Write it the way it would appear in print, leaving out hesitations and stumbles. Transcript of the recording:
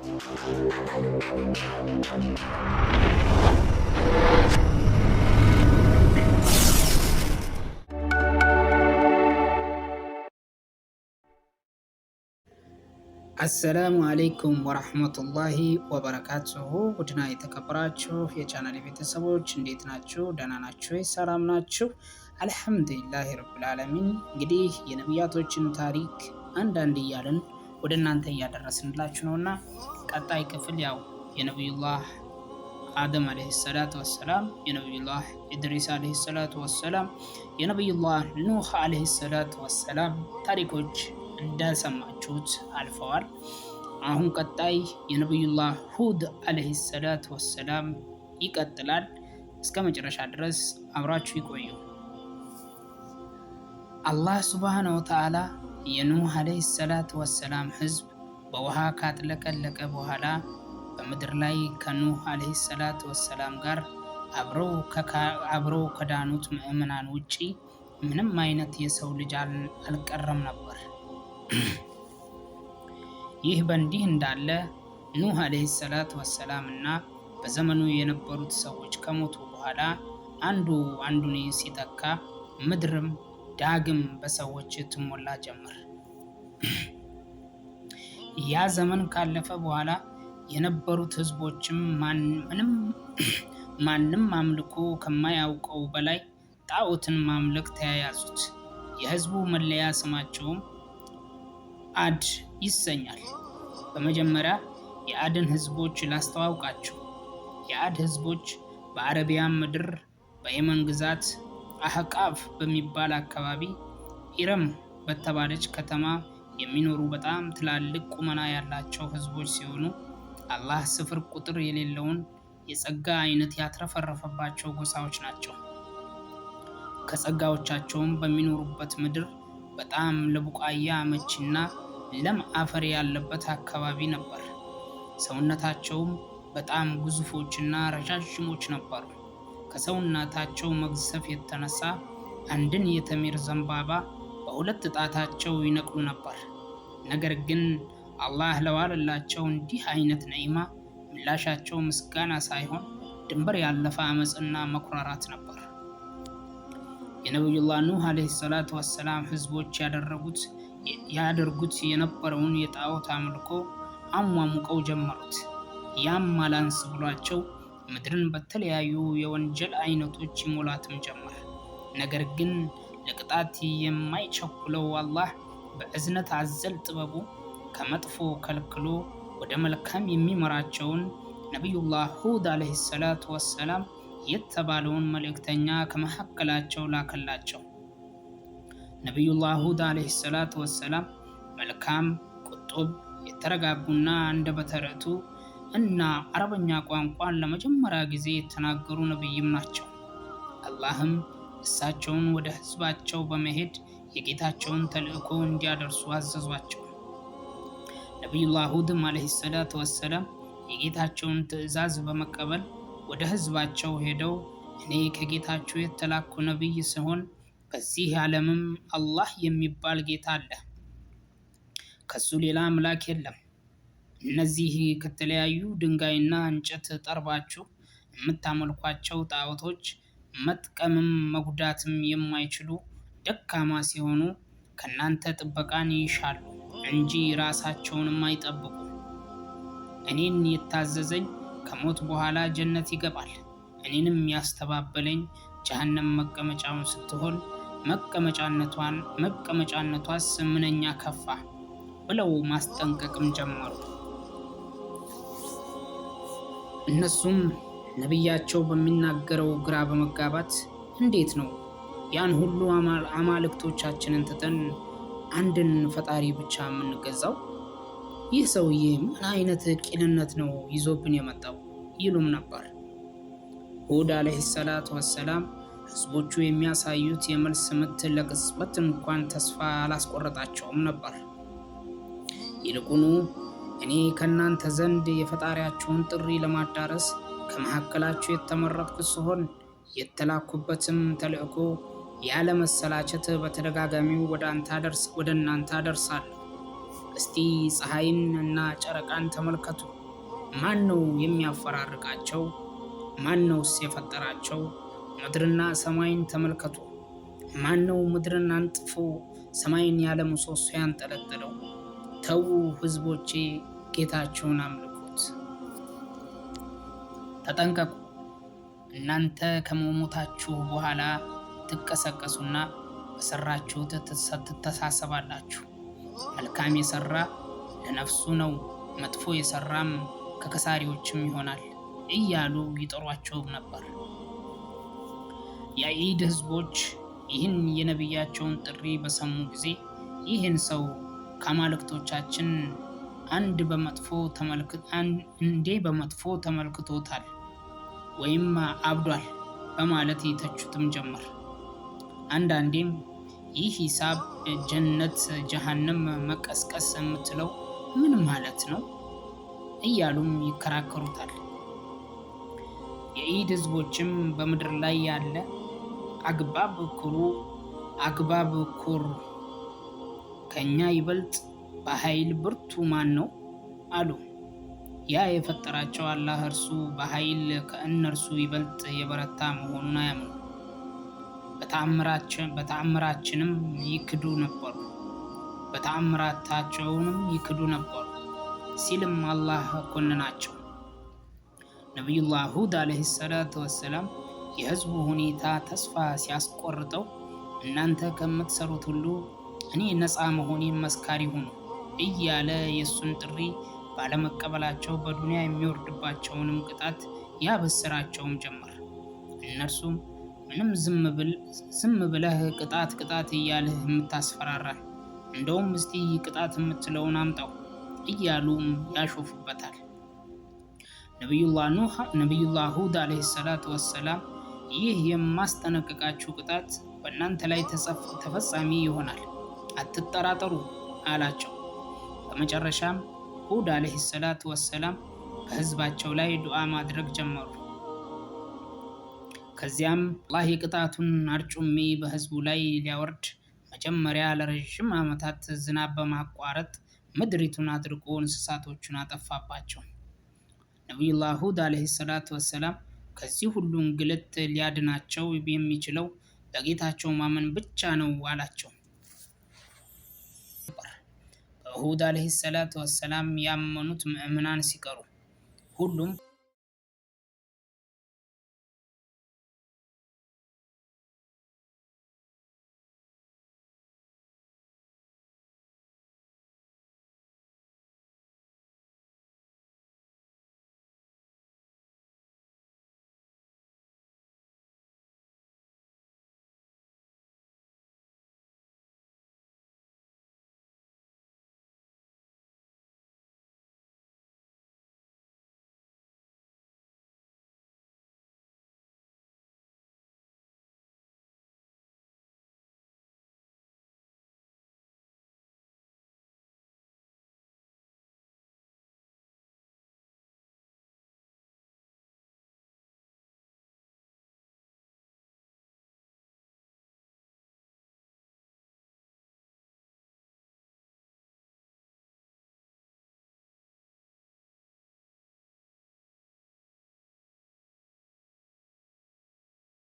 አሰላሙ አለይኩም ወራህመቱላሂ ወበረካቱሁ። ውድና የተከበራችሁ የቻናል ቤተሰቦች እንዴት ናችሁ? ደህና ናችሁ? ሰላም ናችሁ? አልሐምዱሊላህ ረብል ዓለሚን። እንግዲህ የነቢያቶችን ታሪክ አንዳንድ እያልን ወደ እናንተ እያደረስንላችሁ ነውና ቀጣይ ክፍል ያው የነቢዩላህ አደም አለይሂ ሰላቱ ወሰላም፣ የነቢዩላህ ኢድሪስ አለይሂ ሰላቱ ወሰላም፣ የነቢዩላህ ኑህ አለይሂ ሰላቱ ወሰላም ታሪኮች እንደሰማችሁት አልፈዋል። አሁን ቀጣይ የነቢዩላህ ሁድ አለይሂ ሰላቱ ወሰላም ይቀጥላል። እስከ መጨረሻ ድረስ አብራችሁ ይቆዩ። አላህ ሱብሃነሁ ወተዓላ የኑህ አለይሂ ሰላቱ ወሰላም ህዝብ በውሃ ካጥለቀለቀ በኋላ በምድር ላይ ከኑህ አለይሂ ሰላቱ ወሰላም ጋር አብረው ከዳኑት ምዕመናን ውጪ ምንም አይነት የሰው ልጅ አልቀረም ነበር። ይህ በእንዲህ እንዳለ ኑህ አለይሂ ሰላቱ ወሰላም እና በዘመኑ የነበሩት ሰዎች ከሞቱ በኋላ አንዱ አንዱን ሲተካ ምድርም ዳግም በሰዎች ትሞላ ጀመር። ያ ዘመን ካለፈ በኋላ የነበሩት ህዝቦችም ማንም አምልኮ ከማያውቀው በላይ ጣዖትን ማምለክ ተያያዙት። የህዝቡ መለያ ስማቸውም አድ ይሰኛል። በመጀመሪያ የአድን ህዝቦች ላስተዋውቃችሁ። የአድ ህዝቦች በአረቢያን ምድር በየመን ግዛት አህቃፍ በሚባል አካባቢ ኢረም በተባለች ከተማ የሚኖሩ በጣም ትላልቅ ቁመና ያላቸው ህዝቦች ሲሆኑ አላህ ስፍር ቁጥር የሌለውን የጸጋ አይነት ያትረፈረፈባቸው ጎሳዎች ናቸው። ከጸጋዎቻቸውም በሚኖሩበት ምድር በጣም ለቡቃያ አመቺና ለም አፈር ያለበት አካባቢ ነበር። ሰውነታቸውም በጣም ግዙፎችና ረዣዥሞች ነበሩ። ከሰውነታቸው መግዘፍ የተነሳ አንድን የተምር ዘንባባ በሁለት ጣታቸው ይነቅሉ ነበር። ነገር ግን አላህ ለዋለላቸው እንዲህ አይነት ነዒማ ምላሻቸው ምስጋና ሳይሆን ድንበር ያለፈ አመፅና መኩራራት ነበር። የነቢዩላህ ኑህ አለይሂ ሰላቱ ወሰላም ህዝቦች ያደርጉት የነበረውን የጣዖት አምልኮ አሟሙቀው ጀመሩት። ያም አላንስ ብሏቸው ምድርን በተለያዩ የወንጀል አይነቶች ይሞላትም ጀመር። ነገር ግን ለቅጣት የማይቸኩለው አላህ በእዝነት አዘል ጥበቡ ከመጥፎ ከልክሎ ወደ መልካም የሚመራቸውን ነቢዩላህ ሁድ አለይሂ ሰላቱ ወሰላም የተባለውን መልእክተኛ ከመካከላቸው ላከላቸው። ነቢዩላህ ሁድ አለይሂ ሰላቱ ወሰላም መልካም፣ ቁጡብ፣ የተረጋጉና አንደበተ ርቱዕ እና አረበኛ ቋንቋን ለመጀመሪያ ጊዜ የተናገሩ ነቢይም ናቸው። አላህም እሳቸውን ወደ ህዝባቸው በመሄድ የጌታቸውን ተልእኮ እንዲያደርሱ አዘዟቸው። ነቢዩላህ ሁድም አለይሂ ሰላቱ ወሰላም የጌታቸውን ትዕዛዝ በመቀበል ወደ ህዝባቸው ሄደው እኔ ከጌታችሁ የተላኩ ነቢይ ሲሆን በዚህ ዓለምም አላህ የሚባል ጌታ አለ፣ ከሱ ሌላ አምላክ የለም። እነዚህ ከተለያዩ ድንጋይና እንጨት ጠርባችሁ የምታመልኳቸው ጣዖቶች መጥቀምም መጉዳትም የማይችሉ ደካማ ሲሆኑ ከናንተ ጥበቃን ይሻሉ እንጂ ራሳቸውንም አይጠብቁ። እኔን የታዘዘኝ ከሞት በኋላ ጀነት ይገባል፣ እኔንም ያስተባበለኝ ጀሃነም መቀመጫውን ስትሆን መቀመጫነቷስ ምንኛ ከፋ ብለው ማስጠንቀቅም ጀመሩ። እነሱም ነቢያቸው በሚናገረው ግራ በመጋባት እንዴት ነው ያን ሁሉ አማልክቶቻችንን ትተን አንድን ፈጣሪ ብቻ የምንገዛው? ይህ ሰውዬ ምን አይነት ቂልነት ነው ይዞብን የመጣው? ይሉም ነበር። ሁድ አለይሂ ሰላቱ ወሰላም ህዝቦቹ የሚያሳዩት የመልስ ምት ለቅጽበት እንኳን ተስፋ አላስቆረጣቸውም ነበር። ይልቁኑ እኔ ከእናንተ ዘንድ የፈጣሪያችሁን ጥሪ ለማዳረስ ከመካከላችሁ የተመረጥኩ ሲሆን የተላኩበትም ተልእኮ ያለ መሰላቸት በተደጋጋሚው ወደ እናንተ አደርሳለሁ። እስቲ ፀሐይን እና ጨረቃን ተመልከቱ። ማን ነው የሚያፈራርቃቸው? ማን ነውስ የፈጠራቸው? ምድርና ሰማይን ተመልከቱ። ማን ነው ምድርን አንጥፎ ሰማይን ያለ ምሰሶ ያንጠለጠለው? ተዉ ሕዝቦቼ፣ ጌታችሁን አምልኩት። ተጠንቀቁ። እናንተ ከመሞታችሁ በኋላ ትቀሰቀሱና በሰራችሁት ትተሳሰባላችሁ። መልካም የሰራ ለነፍሱ ነው፣ መጥፎ የሰራም ከከሳሪዎችም ይሆናል እያሉ ይጠሯቸው ነበር። የዒድ ሕዝቦች ይህን የነቢያቸውን ጥሪ በሰሙ ጊዜ ይህን ሰው ከአማልክቶቻችን እንዴ በመጥፎ ተመልክቶታል ወይም አብዷል በማለት ይተቹትም ጀመር። አንዳንዴም ይህ ሂሳብ ጀነት ጀሃነም መቀስቀስ የምትለው ምን ማለት ነው እያሉም ይከራከሩታል። የዒድ ሕዝቦችም በምድር ላይ ያለ አግባብ ኩሩ ከኛ ይበልጥ በኃይል ብርቱ ማን ነው አሉ። ያ የፈጠራቸው አላህ እርሱ በኃይል ከእነርሱ ይበልጥ የበረታ መሆኑን አያምኑ። በተአምራችንም ይክዱ ነበሩ በተአምራታቸውንም ይክዱ ነበሩ ሲልም አላህ ኮነናቸው። ነቢዩላህ ሁድ ዓለይሂ ሰላቱ ወሰላም የህዝቡ ሁኔታ ተስፋ ሲያስቆርጠው እናንተ ከምትሰሩት ሁሉ እኔ ነፃ መሆኔን መስካሪ ሁኑ እያለ የእሱን ጥሪ ባለመቀበላቸው በዱንያ የሚወርድባቸውንም ቅጣት ያበስራቸውም ጀመር። እነርሱም ምንም ዝም ብለህ ቅጣት እያልህ የምታስፈራራን፣ እንደውም እስቲ ቅጣት የምትለውን አምጣው እያሉም ያሾፉበታል። ነቢዩላህ ሁድ ዓለይሂ ሰላቱ ወሰላም ይህ የማስጠነቅቃችሁ ቅጣት በእናንተ ላይ ተፈጻሚ ይሆናል፣ አትጠራጠሩ አላቸው። በመጨረሻም ሁድ ዓለይሂ ሰላቱ ወሰላም በህዝባቸው ላይ ዱዓ ማድረግ ጀመሩ። ከዚያም አላህ የቅጣቱን አርጩሜ በህዝቡ ላይ ሊያወርድ መጀመሪያ ለረዥም ዓመታት ዝናብ በማቋረጥ ምድሪቱን አድርቆ እንስሳቶቹን አጠፋባቸው። ነቢዩላህ ሁድ ዓለይሂ ሰላቱ ወሰላም ከዚህ ሁሉ እንግልት ሊያድናቸው የሚችለው በጌታቸው ማመን ብቻ ነው አላቸው። በሁድ ዓለይሂ ሰላቱ ወሰላም ያመኑት ምዕመናን ሲቀሩ ሁሉም